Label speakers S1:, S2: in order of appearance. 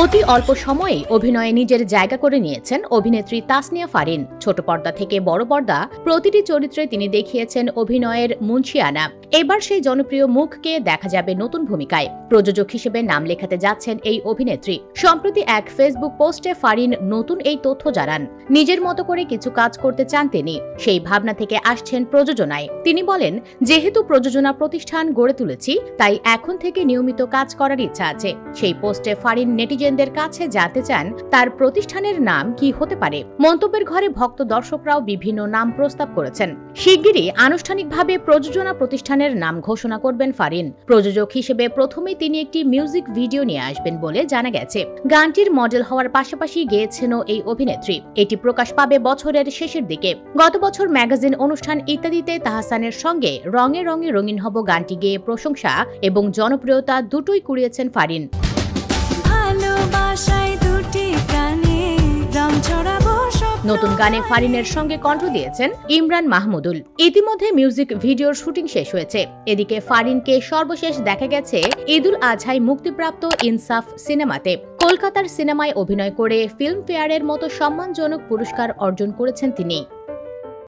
S1: অতি অল্প সময়ে অভিনয়ে নিজের জায়গা করে নিয়েছেন অভিনেত্রী তাসনিয়া ফারিন। ছোট পর্দা থেকে বড় পর্দা প্রতিটি চরিত্রে তিনি দেখিয়েছেন অভিনয়ের মুন্সিয়ানা। এবার সেই জনপ্রিয় মুখকে দেখা যাবে নতুন ভূমিকায়। প্রযোজক হিসেবে নাম লেখাতে যাচ্ছেন এই অভিনেত্রী। সম্প্রতি এক ফেসবুক পোস্টে ফারিন নতুন এই তথ্য জানান। নিজের মতো করে কিছু কাজ করতে চান তিনি, সেই ভাবনা থেকে আসছেন প্রযোজনায়। তিনি বলেন, যেহেতু প্রযোজনা প্রতিষ্ঠান গড়ে তুলেছি, তাই এখন থেকে নিয়মিত কাজ করার ইচ্ছা আছে। সেই পোস্টে ফারিন নেটিজেনদের কাছে জানতে চান তার প্রতিষ্ঠানের নাম কি হতে পারে। মন্তব্যের ঘরে ভক্ত দর্শকরাও বিভিন্ন নাম প্রস্তাব করেছেন। শিগগিরই আনুষ্ঠানিকভাবে প্রযোজনা প্রতিষ্ঠানের নাম ঘোষণা করবেন ফারিন। প্রযোজক হিসেবে প্রথমেই তিনি একটি মিউজিক ভিডিও নিয়ে আসবেন বলে জানা গেছে। গানটির মডেল হওয়ার পাশাপাশি গেয়েছেনও এই অভিনেত্রী। এটি প্রকাশ পাবে বছরের শেষের দিকে। গত বছর ম্যাগাজিন অনুষ্ঠান ইত্যাদিতে তাহসানের সঙ্গে রঙে রঙে রঙিন হব গানটি গেয়ে প্রশংসা এবং জনপ্রিয়তা দুটোই কুড়িয়েছেন ফারিন। নতুন গানে ফারিনের সঙ্গে কণ্ঠ দিয়েছেন ইমরান মাহমুদুল। ইতিমধ্যে মিউজিক ভিডিওর শুটিং শেষ হয়েছে। এদিকে ফারিনকে সর্বশেষ দেখা গেছে ঈদুল আজহায় মুক্তিপ্রাপ্ত ইনসাফ সিনেমাতে। কলকাতার সিনেমায় অভিনয় করে ফিল্মফেয়ারের মতো সম্মানজনক পুরস্কার অর্জন করেছেন তিনি।